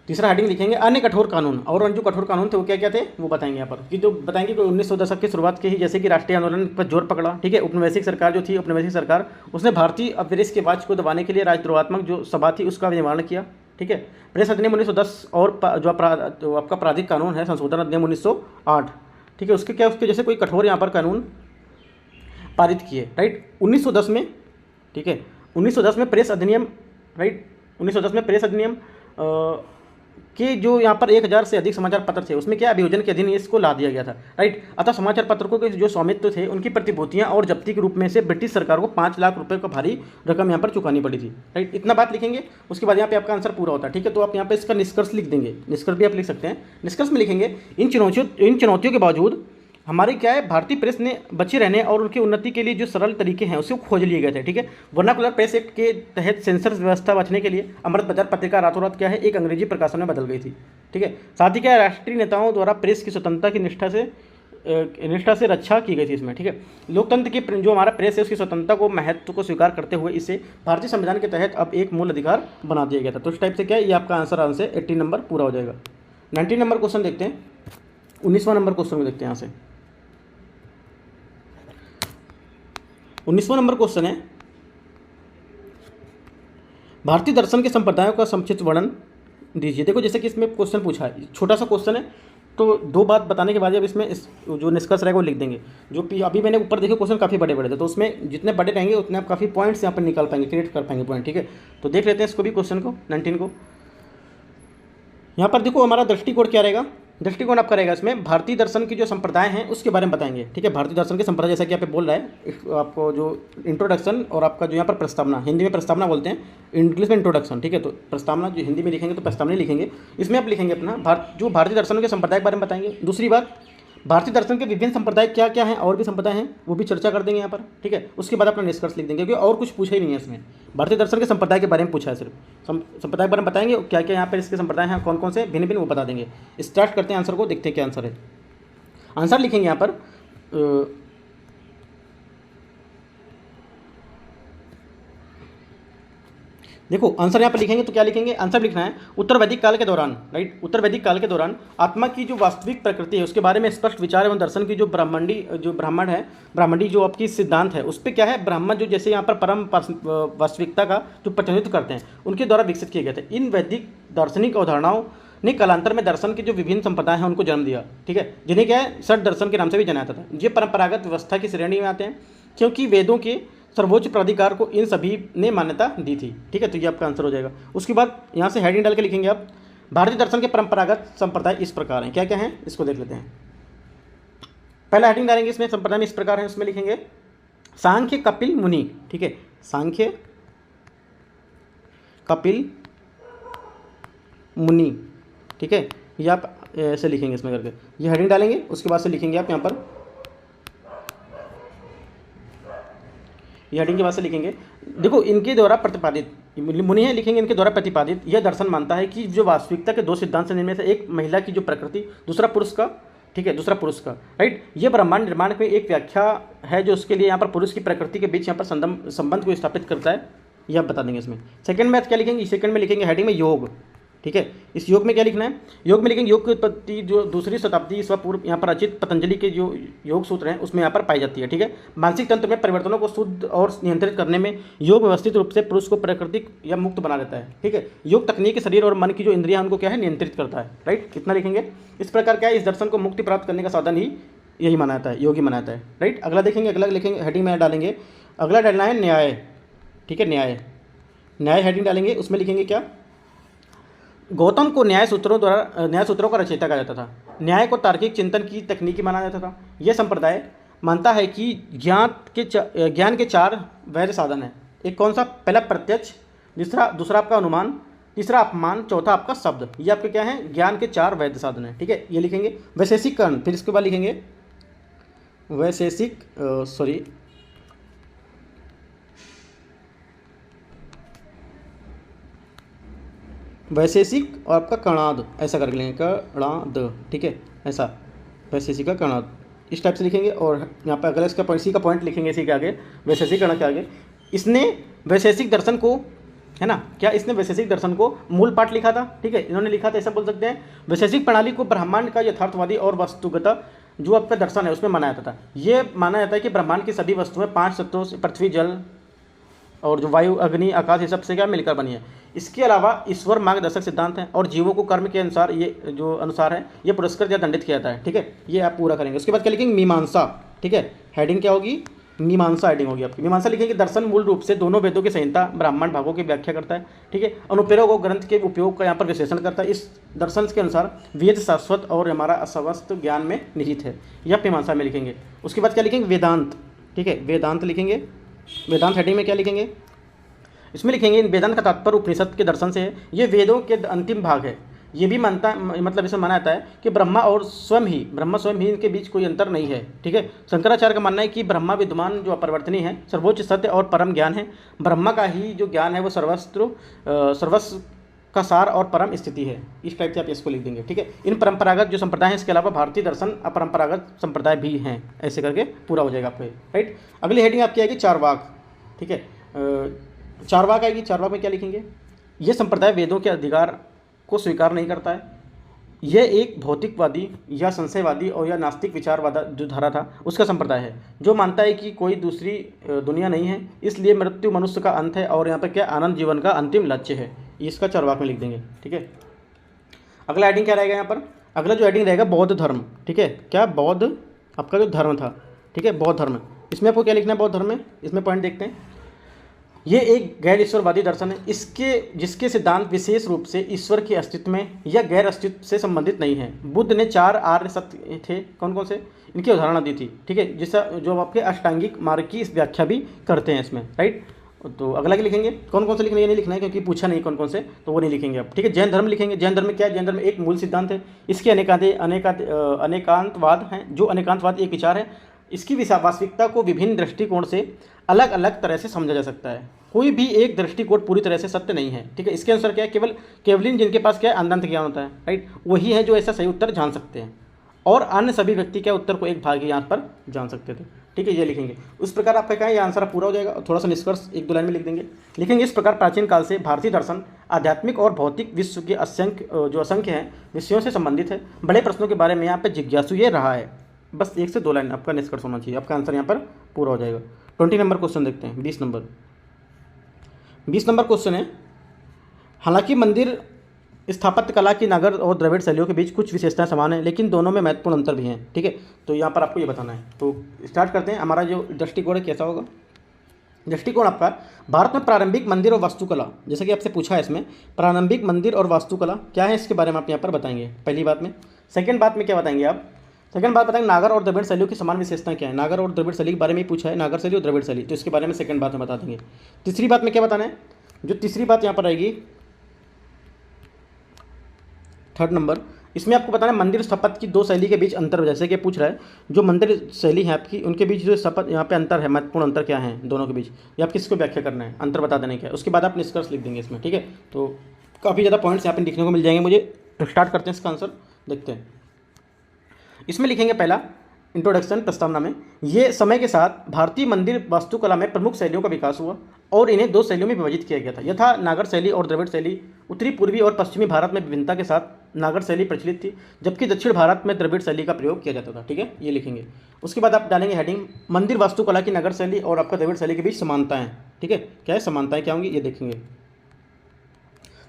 तीसरा हेडिंग लिखेंगे अन्य कठोर कानून, और जो कठोर कानून थे वो क्या क्या थे वो बताएंगे यहाँ पर, कि जो बताएंगे कि 1900 दशक की शुरुआत के ही जैसे कि राष्ट्रीय आंदोलन पर जोर पकड़ा, ठीक है। उपनिवेशिक सरकार जो थी, उपनिवेशिक सरकार उसने भारतीय प्रेस की आवाज़ को दबाने के लिए राजद्रोहात्मक जो सभा थी उसका निर्माण किया, ठीक है। प्रेस अधिनियम 1910 और जो आपका आपराधिक कानून है संशोधन अधिनियम 1908, ठीक है, उसके जैसे कोई कठोर यहाँ पर कानून पारित किए, राइट, 1910 में, ठीक है, 1910 में प्रेस अधिनियम, राइट, 1910 में प्रेस अधिनियम कि जो यहाँ पर 1000 से अधिक समाचार पत्र थे उसमें क्या अभियोजन के अधीन इसको ला दिया गया था, राइट। अतः समाचार पत्रकों के जो स्वामित्व थे उनकी प्रतिभूतियाँ और जब्ती के रूप में से ब्रिटिश सरकार को 5 लाख रुपए का भारी रकम यहाँ पर चुकानी पड़ी थी, राइट। इतना बात लिखेंगे। उसके बाद यहाँ पे आपका आंसर पूरा होता है, ठीक है। तो आप यहाँ पे इसका निष्कर्ष लिख देंगे, निष्कर्ष भी आप लिख सकते हैं। निष्कर्ष में लिखेंगे इन चुनौतियों के बावजूद हमारी क्या है, भारतीय प्रेस ने बचे रहने और उनकी उन्नति के लिए जो सरल तरीके हैं उसको खोज लिए गए थे, ठीक है। वर्नाकुलर प्रेस एक्ट के तहत सेंसर व्यवस्था बचने के लिए अमृत बाजार पत्रिका रातों रात क्या है एक अंग्रेजी प्रकाशन में बदल गई थी, ठीक है। साथ ही क्या राष्ट्रीय नेताओं द्वारा प्रेस की स्वतंत्रता की निष्ठा से रक्षा की गई थी इसमें, ठीक है। लोकतंत्र की जो हमारा प्रेस है उसकी स्वतंत्रता को महत्व को स्वीकार करते हुए इसे भारतीय संविधान के तहत अब एक मूल अधिकार बना दिया गया था। तो इस टाइप से क्या है, ये आपका आंसर 18 नंबर पूरा हो जाएगा। 19 नंबर क्वेश्चन देखते हैं, 19वां नंबर क्वेश्चन में देखते हैं। यहाँ से 19वां नंबर क्वेश्चन है भारतीय दर्शन के संप्रदायों का संक्षिप्त वर्णन दीजिए। देखो जैसे कि इसमें क्वेश्चन पूछा है, छोटा सा क्वेश्चन है, तो 2 बात बताने के बाद अब इसमें जो निष्कर्ष रहेगा वो लिख देंगे। जो अभी मैंने ऊपर देखे क्वेश्चन काफ़ी बड़े बड़े थे, तो उसमें जितने बड़े रहेंगे उतने आप काफ़ी पॉइंट्स यहाँ पर निकाल पाएंगे, क्रिएट कर पाएंगे पॉइंट, ठीक है। तो देख लेते हैं इसको भी, क्वेश्चन को 19 को। यहाँ पर देखो हमारा दृष्टिकोण क्या रहेगा, दृष्टिकोण आपका रहेगा इसमें भारतीय दर्शन की जो संप्रदाय हैं उसके बारे में बताएंगे, ठीक है। भारतीय दर्शन के संप्रदाय जैसा कि यहाँ पे बोल रहा है, आपको जो इंट्रोडक्शन और आपका जो यहाँ पर प्रस्तावना, हिंदी में प्रस्तावना बोलते हैं, इंग्लिश में इंट्रोडक्शन, ठीक है। तो प्रस्तावना जो हिंदी में लिखेंगे तो प्रस्तावना लिखेंगे, इसमें आप लिखेंगे अपना जो भारतीय दर्शनों के संप्रदाय के बारे में बताएंगे। दूसरी बात, भारतीय दर्शन के विभिन्न संप्रदाय क्या क्या हैं, और भी संप्रदाय हैं वो भी चर्चा कर देंगे यहाँ पर, ठीक है। उसके बाद अपना निष्कर्ष लिख देंगे, क्योंकि और कुछ पूछा ही नहीं है इसमें, भारतीय दर्शन के संप्रदाय के बारे में पूछा है, सिर्फ संप्रदाय के बारे में बताएंगे, क्या क्या यहाँ पर इसके संप्रदाय हैं, कौन कौन से भिन्न भिन्न वो बता देंगे। स्टार्ट करते हैं आंसर को, देखते हैं क्या आंसर है। आंसर लिखेंगे यहाँ पर देखो आंसर यहाँ पर लिखेंगे तो क्या लिखेंगे, आंसर लिखना है उत्तर वैदिक काल के दौरान, राइट, उत्तर वैदिक काल के दौरान आत्मा की जो वास्तविक प्रकृति है उसके बारे में स्पष्ट विचार एवं दर्शन की जो ब्राह्मण है, ब्राह्मणी जो आपकी सिद्धांत है उस पर क्या है, ब्राह्मण जो जैसे यहाँ पर परम वास्तविकता का जो प्रतिनिधित्व करते हैं उनके द्वारा विकसित किए गए थे। इन वैदिक दार्शनिक अवधारणाओं ने कालांतर में दर्शन के जो विभिन्न संप्रदाय हैं उनको जन्म दिया, ठीक है, जिन्हें क्या है षट दर्शन के नाम से भी जाना जाता था। ये परंपरागत व्यवस्था की श्रेणी में आते हैं क्योंकि वेदों के सर्वोच्च प्राधिकार को इन सभी ने मान्यता दी थी, ठीक है, तो ये आपका आंसर हो जाएगा। उसके बाद यहाँ से हेडिंग डाल के लिखेंगे आप, भारतीय दर्शन के परंपरागत संप्रदाय इस प्रकार हैं, क्या क्या हैं इसको देख लेते हैं। पहला हेडिंग डालेंगे इसमें, संप्रदाय में इस प्रकार है, उसमें लिखेंगे सांख्य कपिल मुनि, ठीक है, सांख्य कपिल मुनि, ठीक है, ये आप ऐसे लिखेंगे इसमें करके, ये हेडिंग डालेंगे। उसके बाद से लिखेंगे आप यहाँ पर, ये हेडिंग के बाद से लिखेंगे, देखो इनके द्वारा प्रतिपादित, मुनि है लिखेंगे, इनके द्वारा प्रतिपादित यह दर्शन मानता है कि जो वास्तविकता के दो सिद्धांत से निर्मित है, एक महिला की जो प्रकृति, दूसरा पुरुष का, ठीक है, दूसरा पुरुष का, राइट, ये ब्रह्मांड निर्माण की एक व्याख्या है जो उसके लिए यहाँ पर पुरुष की प्रकृति के बीच यहाँ पर संबंध को स्थापित करता है, यह आप बता देंगे इसमें। सेकंड में क्या लिखेंगे, सेकंड में लिखेंगे हेडिंग में योग, ठीक है, इस योग में क्या लिखना है, योग में लिखेंगे योग की उत्पत्ति जो दूसरी शताब्दी ईसा पूर्व यहाँ पर रचित पतंजलि के जो योग सूत्र हैं उसमें यहाँ पर पाई जाती है, ठीक है। मानसिक तंत्र में परिवर्तनों को शुद्ध और नियंत्रित करने में योग व्यवस्थित रूप से पुरुष को प्राकृतिक या मुक्त बना देता है, ठीक है। योग तकनीक शरीर और मन की जो इंद्रियां उनको क्या है नियंत्रित करता है, राइट, कितना लिखेंगे। इस प्रकार क्या है, इस दर्शन को मुक्ति प्राप्त करने का साधन ही यही माना जाता है, योगी माना जाता है, राइट। अगला देखेंगे, अगला लिखेंगे हेडिंग में डालेंगे, अगला डालना है न्याय, ठीक है, न्याय, न्याय हेडिंग डालेंगे, उसमें लिखेंगे क्या, गौतम को न्याय सूत्रों का रचयिता कहा जाता था। न्याय को तार्किक चिंतन की तकनीकी माना जाता था। यह संप्रदाय मानता है कि ज्ञान के चार वैध साधन हैं। एक कौन सा, पहला प्रत्यक्ष, दूसरा आपका अनुमान, तीसरा अपमान, चौथा आपका शब्द। ये आपके क्या है, ज्ञान के चार वैध साधन हैं, ठीक है। ये लिखेंगे वैशेषिक कर्ण, फिर इसके बाद लिखेंगे वैशेषिक और आपका कर्णाद, ऐसा करके लेंगे, कर्णाद, ठीक है, ऐसा वैशेषिक का कर्णाद, इस टाइप से लिखेंगे। और यहाँ पर अगला इसका इसी का पॉइंट लिखेंगे, इसी के आगे वैशेषिक कर्ण के आगे। इसने वैशेषिक दर्शन को, है ना, क्या इसने वैशेषिक दर्शन को मूल पाठ लिखा था, ठीक है, इन्होंने लिखा था, ऐसा बोल सकते हैं। वैशेषिक प्रणाली को ब्रह्मांड का यथार्थवादी और वस्तुगत जो आपका दर्शन है उसमें माना जाता था। ये माना जाता है कि ब्रह्मांड की सभी वस्तुएं 5 तत्वों से, पृथ्वी, जल और जो वायु, अग्नि, आकाश, ये सब से क्या मिलकर बनी है। इसके अलावा ईश्वर मार्गदर्शक सिद्धांत हैं और जीवों को कर्म के अनुसार ये जो अनुसार है ये पुरस्कृत या दंडित किया जाता है, ठीक है। ये आप पूरा करेंगे। उसके बाद क्या लिखेंगे, मीमांसा, ठीक है, हेडिंग क्या होगी, मीमांसा हेडिंग होगी आपकी। मीमांसा लिखेंगे दर्शन मूल रूप से दोनों वेदों की संहिता ब्राह्मण भागों की व्याख्या करता है, ठीक है। अनुप्रेरक और ग्रंथ के उपयोग का यहाँ पर विश्लेषण करता है। इस दर्शन के अनुसार वेद शाश्वत और हमारा असवस्थ ज्ञान में निहित है, यह मीमांसा में लिखेंगे। उसके बाद क्या लिखेंगे, वेदांत, ठीक है, वेदांत लिखेंगे। वेदांत हेडिंग में क्या लिखेंगे, इसमें लिखेंगे वेदांत का तात्पर्य उपनिषद के दर्शन से है। ये वेदों के अंतिम भाग है। ये भी मानता, मतलब इसमें माना जाता है कि ब्रह्मा स्वयं ही इनके बीच कोई अंतर नहीं है, ठीक है। शंकराचार्य का मानना है कि ब्रह्मा विद्यमान जो अपरिवर्तनीय है, सर्वोच्च सत्य और परम ज्ञान है। ब्रह्मा का ही जो ज्ञान है वो सर्वस्व का सार और परम स्थिति है। इस टाइप से आप इसको लिख देंगे, ठीक है। इन परंपरागत जो संप्रदाय हैं इसके अलावा भारतीय दर्शन अपरंपरागत संप्रदाय भी हैं, ऐसे करके पूरा हो जाएगा आपको, राइट। अगली हेडिंग आपकी आएगी चारवाक, ठीक है। चारवाक आएगी, चारवाक में क्या लिखेंगे, ये संप्रदाय वेदों के अधिकार को स्वीकार नहीं करता है। यह एक भौतिकवादी या संशयवादी और या नास्तिक विचारवादा जो धारा था उसका संप्रदाय है, जो मानता है कि कोई दूसरी दुनिया नहीं है, इसलिए मृत्यु मनुष्य का अंत है और यहाँ पर क्या आनंद जीवन का अंतिम लक्ष्य है। इसका चारवाक में लिख देंगे, ठीक है। अगला हेडिंग क्या रहेगा यहाँ पर, अगला जो हेडिंग रहेगा बौद्ध धर्म, ठीक है। क्या, बौद्ध आपका जो धर्म था, ठीक है, बौद्ध धर्म। इसमें आपको क्या लिखना है, बौद्ध धर्म में, इसमें पॉइंट देखते हैं। ये एक गैर ईश्वरवादी दर्शन है, जिसके सिद्धांत विशेष रूप से ईश्वर के अस्तित्व में या गैर अस्तित्व से संबंधित नहीं है। बुद्ध ने 4 आर्य सत्य थे, कौन कौन से, इनकी उदाहरण दी थी, ठीक है, जिसका जो आपके अष्टांगिक मार्ग की इस व्याख्या भी करते हैं इसमें, राइट। तो अगला क्या लिखेंगे, कौन कौन से लिखना है, ये नहीं लिखना है क्योंकि पूछा नहीं कौन कौन से, तो वो नहीं लिखेंगे आप, ठीक है। जैन धर्म लिखेंगे। जैन धर्म में क्या है, जैन धर्म में एक मूल सिद्धांत है, इसके अनेकांतवाद हैं, जो अनेकांतवाद एक विचार है। इसकी वास्तविकता को विभिन्न दृष्टिकोण से अलग अलग तरह से समझा जा सकता है। कोई भी एक दृष्टिकोण पूरी तरह से सत्य नहीं है, ठीक है। इसके अनुसार क्या है, केवल जिनके पास क्या है अनंत ज्ञान होता है, राइट, वही है जो ऐसा सही उत्तर जान सकते हैं, और अन्य सभी व्यक्ति क्या उत्तर को एक भाग ही यहाँ पर जान सकते थे। ठीक है, ये लिखेंगे। उस प्रकार आपका क्या है, ये आंसर पूरा हो जाएगा। और थोड़ा सा निष्कर्ष 1-2 लाइन में लिख देंगे। लिखेंगे, इस प्रकार प्राचीन काल से भारतीय दर्शन आध्यात्मिक और भौतिक विश्व के असंख्य हैं विषयों से संबंधित है। बड़े प्रश्नों के बारे में यहाँ पे जिज्ञासु ये रहा है। बस 1 से 2 लाइन आपका निष्कर्ष होना चाहिए, आपका आंसर यहाँ पर पूरा हो जाएगा। 20 नंबर क्वेश्चन देखते हैं। 20 नंबर क्वेश्चन है, हालांकि मंदिर स्थापत्य कला की नागर और द्रविड़ शैलियों के बीच कुछ विशेषताएं समान हैं, लेकिन दोनों में महत्वपूर्ण अंतर भी हैं। ठीक है, तो यहाँ पर आपको ये बताना है। तो स्टार्ट करते हैं। हमारा जो दृष्टिकोण है कैसा होगा, दृष्टिकोण आपका भारत में प्रारंभिक मंदिर और वास्तुकला, जैसे कि आपसे पूछा है इसमें प्रारंभिक मंदिर और वास्तुकला क्या है, इसके बारे में आप यहाँ पर बताएंगे पहली बात में। सेकंड बात में क्या बताएंगे आप, सेकंड बात बताएंगे नागर और द्रविड़ शैलियों की समान विशेषताएं क्या है। नागर और द्रविड़ शैली के बारे में पूछा है, नागर शैली और द्रविड़ शैली, तो इसके बारे में सेकंड बात में बता देंगे। तीसरी बात में क्या बताना है, जो तीसरी बात यहाँ पर आएगी, थर्ड नंबर, इसमें आपको बताना है मंदिर स्थापत्य की 2 शैली के बीच अंतर। जैसे कि पूछ रहा है जो मंदिर शैली है आपकी, उनके बीच जो स्थापत्य यहाँ पे अंतर है, महत्वपूर्ण अंतर क्या है दोनों के बीच, ये आप किसको व्याख्या करना है, अंतर बता देने क्या है। उसके बाद आप निष्कर्ष लिख देंगे इसमें। ठीक है, तो काफ़ी ज़्यादा पॉइंट्स यहाँ पे लिखने को मिल जाएंगे मुझे। तो स्टार्ट करते हैं इसका आंसर, देखते हैं। इसमें लिखेंगे पहला इंट्रोडक्शन, प्रस्तावना में, ये समय के साथ भारतीय मंदिर वास्तुकला में प्रमुख शैलियों का विकास हुआ और इन्हें 2 शैलियों में विभाजित किया गया था, यथा नागर शैली और द्रविड़ शैली। उत्तरी, पूर्वी और पश्चिमी भारत में विभिन्नता के साथ नागर शैली प्रचलित थी, जबकि दक्षिण भारत में द्रविड़ शैली का प्रयोग किया जाता था। ठीक है, ये लिखेंगे। उसके बाद आप डालेंगे हेडिंग, मंदिर वास्तुकला की नगर शैली और आपका द्रविड़ शैली के बीच समानताएं। ठीक है, क्या है समानताएं, क्या होंगी ये देखेंगे।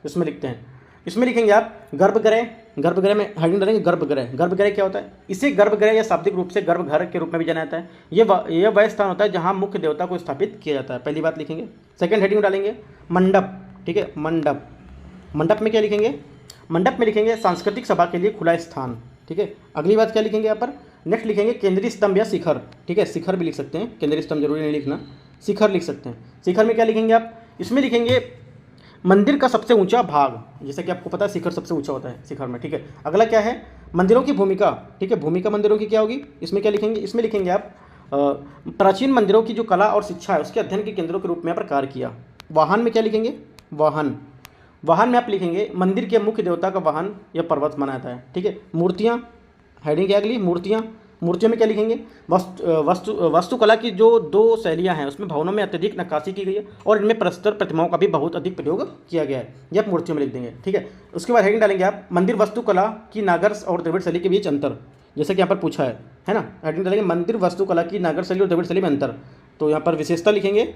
इसमें लिखते हैं, इसमें लिखेंगे आप गर्भगृह, गर्भगृह में हेडिंग डालेंगे गर्भगृह। गर्भगृह क्या होता है, इसे गर्भगृह या शाब्दिक रूप से गर्भघर के रूप में भी जाना जाता है। ये वह स्थान होता है जहां मुख्य देवता को स्थापित किया जाता है, पहली बात लिखेंगे। सेकंड हेडिंग डालेंगे मंडप। ठीक है, मंडप, मंडप में क्या लिखेंगे, मंडप में लिखेंगे सांस्कृतिक सभा के लिए खुला स्थान। ठीक है, अगली बात क्या लिखेंगे यहाँ पर, नेक्स्ट लिखेंगे केंद्रीय स्तंभ या शिखर। ठीक है, शिखर भी लिख सकते हैं, केंद्रीय स्तंभ जरूरी नहीं लिखना, शिखर लिख सकते हैं। शिखर में क्या लिखेंगे आप, इसमें लिखेंगे मंदिर का सबसे ऊंचा भाग, जैसे कि आपको पता है शिखर सबसे ऊंचा होता है शिखर में। ठीक है, अगला क्या है, मंदिरों की भूमिका। ठीक है, भूमिका मंदिरों की क्या होगी, इसमें क्या लिखेंगे, इसमें लिखेंगे आप प्राचीन मंदिरों की जो कला और शिक्षा है उसके अध्ययन के केंद्रों के रूप में प्रकार किया। वाहन में क्या लिखेंगे, वाहन, वाहन में आप लिखेंगे मंदिर के मुख्य देवता का वाहन या पर्वत माना जाता है। ठीक है, मूर्तियाँ, हेडिंग क्या अगली, मूर्तियाँ। मूर्तियों में क्या लिखेंगे, वास्तुकला की जो 2 शैलियाँ हैं उसमें भवनों में अत्यधिक नक्काशी की गई है और इनमें परस्पर प्रतिमाओं का भी बहुत अधिक प्रयोग किया गया है, ये आप मूर्तियों में लिख देंगे। ठीक है, उसके बाद हेडिंग डालेंगे आप मंदिर वास्तुकला की नागर और द्रविड़ शैली के बीच अंतर, जैसे कि यहाँ पर पूछा है ना। हेडिंग डालेंगे मंदिर वास्तुकला की नागर शैली और द्रविड़ शैली में अंतर, तो यहाँ पर विशेषता लिखेंगे,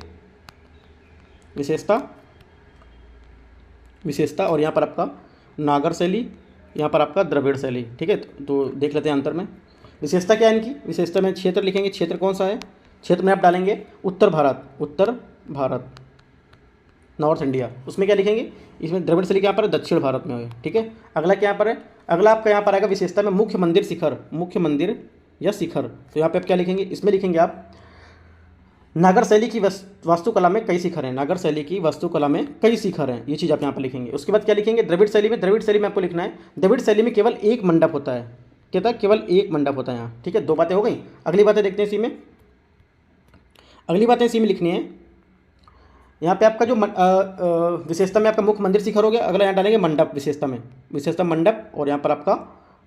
विशेषता और यहाँ पर आपका नागर शैली, यहाँ पर आपका द्रविड़ शैली। ठीक है, तो देख लेते हैं अंतर में। विशेषता क्या है इनकी, विशेषता में क्षेत्र लिखेंगे, क्षेत्र कौन सा है, क्षेत्र में आप डालेंगे उत्तर भारत, नॉर्थ इंडिया। उसमें क्या लिखेंगे, इसमें द्रविड़ शैली क्या पर है, दक्षिण भारत में है। ठीक है, अगला क्या पर है, अगला आपका यहाँ पर आएगा विशेषता में मुख्य मंदिर शिखर, मुख्य मंदिर या शिखर, तो यहाँ पे आप क्या लिखेंगे, इसमें लिखेंगे आप नागर शैली की वास्तुकला में कई शिखर हैं, नागर शैली की वास्तुकला में कई शिखर हैं, ये चीज़ आप यहाँ पर लिखेंगे। उसके बाद क्या लिखेंगे, द्रविड़ शैली में, द्रविड़ शैली में आपको लिखना है द्रविड़ शैली में केवल एक मंडप होता है, कहता है केवल एक मंडप होता है यहाँ। ठीक है, 2 बातें हो गई। अगली बातें देखते हैं इसी में, अगली बातें इसी में लिखनी है। यहाँ पे आपका जो विशेषता में आपका मुख्य मंदिर शिखर हो गया, अगला यहाँ डालेंगे मंडप, विशेषता में, विशेषता मंडप और यहाँ पर आपका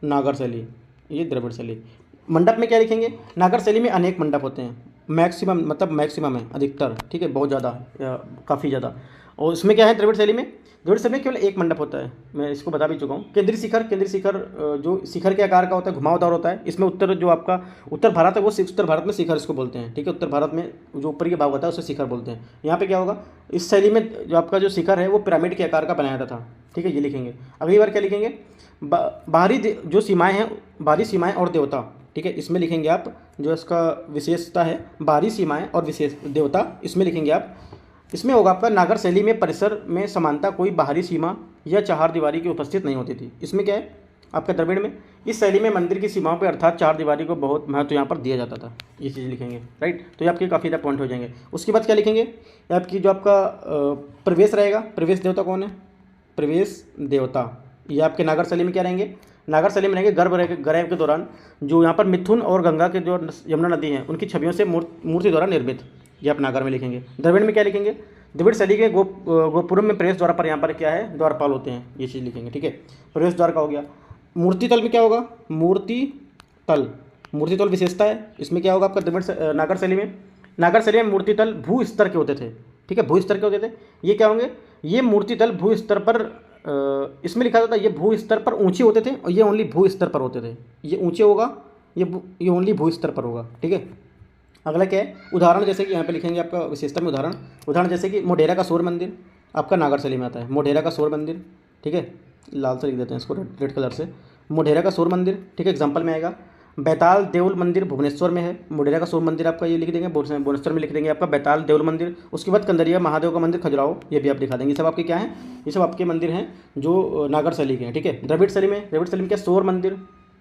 नागर शैली, ये द्रविड़ शैली। मंडप में क्या लिखेंगे, नागर शैली में अनेक मंडप होते हैं, मैक्सिमम मतलब मैक्सिमम है, अधिकतर। ठीक है, बहुत ज़्यादा, काफ़ी ज़्यादा। और इसमें क्या है, द्रविड़ शैली में, द्रविड़ शैली में केवल एक मंडप होता है, मैं इसको बता भी चुका हूँ। केंद्रीय शिखर, केंद्रीय शिखर जो शिखर के आकार का होता है, घुमावदार होता है। इसमें उत्तर जो आपका उत्तर भारत है वो उत्तर भारत में शिखर इसको बोलते हैं। ठीक है, उत्तर भारत में जो ऊपर के भाग होता है उसे शिखर बोलते हैं। यहाँ पे क्या होगा, इस शैली में जो आपका जो शिखर है वो पिरामिड के आकार का बनाया जाता था। ठीक है, ये लिखेंगे। अगली बार क्या लिखेंगे, बाहरी जो सीमाएँ हैं, बाहरी सीमाएँ और देवता। ठीक है, इसमें लिखेंगे आप जो इसका विशेषता है बाहरी सीमाएं और विशेष देवता, इसमें लिखेंगे आप। इसमें होगा आपका नागर शैली में परिसर में समानता, कोई बाहरी सीमा या चारदीवारी की उपस्थित नहीं होती थी। इसमें क्या है आपका द्रविड़ में, इस शैली में मंदिर की सीमाओं पर अर्थात चारदीवारी को बहुत महत्व यहाँ पर दिया जाता था, ये चीज़ लिखेंगे। राइट, तो ये आपके काफ़ी ज़्यादा पॉइंट हो जाएंगे। उसके बाद क्या लिखेंगे, आपकी जो आपका प्रवेश रहेगा, प्रवेश देवता कौन है, प्रवेश देवता, ये आपके नागर शैली में क्या रहेंगे, नागर शैली में रहेंगे गर्भगृह के दौरान जो यहाँ पर मिथुन और गंगा के जो यमुना नदी हैं उनकी छवियों से मूर्ति द्वारा निर्मित, ये आप नागर में लिखेंगे। द्रविड़ में क्या लिखेंगे, द्रविड़ शैली के गोपुरम में प्रवेश द्वार पर यहाँ पर क्या है, द्वारपाल होते हैं, ये चीज़ लिखेंगे। ठीक है, प्रवेश द्वार का हो गया। मूर्ति तल में क्या होगा, मूर्ति तल, मूर्तितल विशेषता है, इसमें क्या होगा आपका नागर शैली में, नागर शैली में मूर्तितल भू स्तर के होते थे। ठीक है, भू स्तर के होते थे। ये क्या होंगे, ये मूर्तितल भू स्तर पर इसमें लिखा था ये भू स्तर पर ऊंचे होते थे और ये ओनली भू स्तर पर होते थे। ये ऊंचे होगा, ये ओनली भू स्तर पर होगा। ठीक है, अगला क्या है, उदाहरण जैसे कि यहाँ पे लिखेंगे आपका विशेषता में उदाहरण जैसे कि मोढेरा का सूर्य मंदिर आपका नागर शैली में आता है। मोढेरा का सूर्य मंदिर, ठीक है, लाल से लिख देते हैं इसको रेड कलर से, मोढेरा का सूर्य मंदिर। ठीक है, एग्जाम्पल में आएगा। बैताल देउल मंदिर भुवनेश्वर में है। मोढेरा का सूर्य मंदिर आपका ये लिख देंगे, भुवनेश्वर में लिख देंगे आपका बैताल देउल मंदिर। उसके बाद कंदरिया महादेव का मंदिर खजुराहो, ये भी आप दिखा देंगे। ये सब आपके क्या हैं, ये सब आपके मंदिर हैं जो नागर शैली के हैं। ठीक है, द्रविड़ शैली में क्या,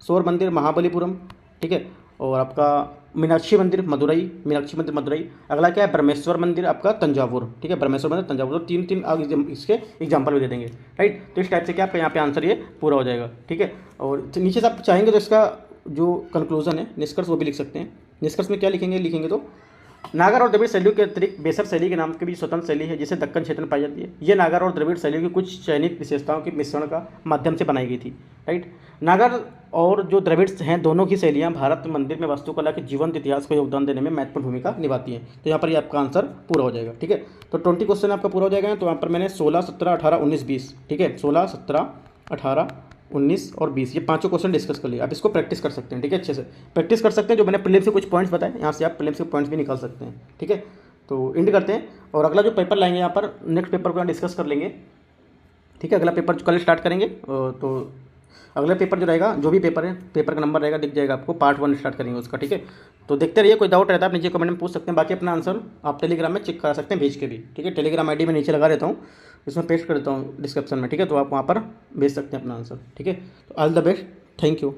शोर मंदिर महाबलीपुरम। ठीक है, और आपका मीनाक्षी मंदिर मदुरई। अगला क्या है, ब्रह्मेश्वर मंदिर आपका तंजावुर। ठीक है, ब्रह्मेश्वर मंदिर तंजावुर। तो तीन इसके एग्जाम्पल भी दे देंगे। राइट, तो इस टाइप से क्या आपका यहाँ पे आंसर ये पूरा हो जाएगा। ठीक है, और नीचे से आप चाहेंगे तो इसका जो कंक्लूजन है, निष्कर्ष, वो भी लिख सकते हैं। निष्कर्ष में क्या लिखेंगे तो नागर और द्रविड़ शैलियों के अतिरिक्त बेसर शैली के नाम की भी स्वतंत्र शैली है जिसे दक्कन क्षेत्र में पाई जाती है। ये नागर और द्रविड़ शैलियों की कुछ चयनित विशेषताओं के मिश्रण का माध्यम से बनाई गई थी। राइट, नागर और जो द्रविड़ हैं दोनों की शैलियाँ भारत मंदिर में वास्तुकला के जीवंत इतिहास को योगदान देने में महत्वपूर्ण भूमिका निभाती हैं। तो यहाँ पर ये आपका आंसर पूरा हो जाएगा। ठीक है, तो 20 क्वेश्चन आपका पूरा हो जाएगा। तो यहाँ पर मैंने 16, 17, 18, 19, 20, ठीक है, 16, 17, 18, 19 और 20 ये पांचों क्वेश्चन डिस्कस कर लिए। आप इसको प्रैक्टिस कर सकते हैं। ठीक है, अच्छे से प्रैक्टिस कर सकते हैं। जो मैंने प्रीलिम्स से कुछ पॉइंट्स बताए, यहाँ से आप प्रीलिम्स के पॉइंट्स भी निकाल सकते हैं। ठीक है, तो एंड करते हैं और अगला जो पेपर लाएंगे यहाँ पर, नेक्स्ट पेपर को डिस्कस कर लेंगे। ठीक है, अगला पेपर जो कल स्टार्ट करेंगे। तो अगला पेपर जो रहेगा, जो भी पेपर है, पेपर का नंबर रहेगा दिख जाएगा आपको, पार्ट 1 स्टार्ट करेंगे उसका। ठीक है, तो देखते रहिए। कोई डाउट रहता है आप नीचे कमेंट में पूछ सकते हैं। बाकी अपना आंसर आप टेलीग्राम में चेक करा सकते हैं भेज के भी। ठीक है, टेलीग्राम आईडी में नीचे लगा देता हूँ, इसमें पेस्ट कर देता हूँ डिस्क्रिप्शन में। ठीक है, तो आप वहाँ पर भेज सकते हैं अपना आंसर। ठीक है, तो all the best, thank you.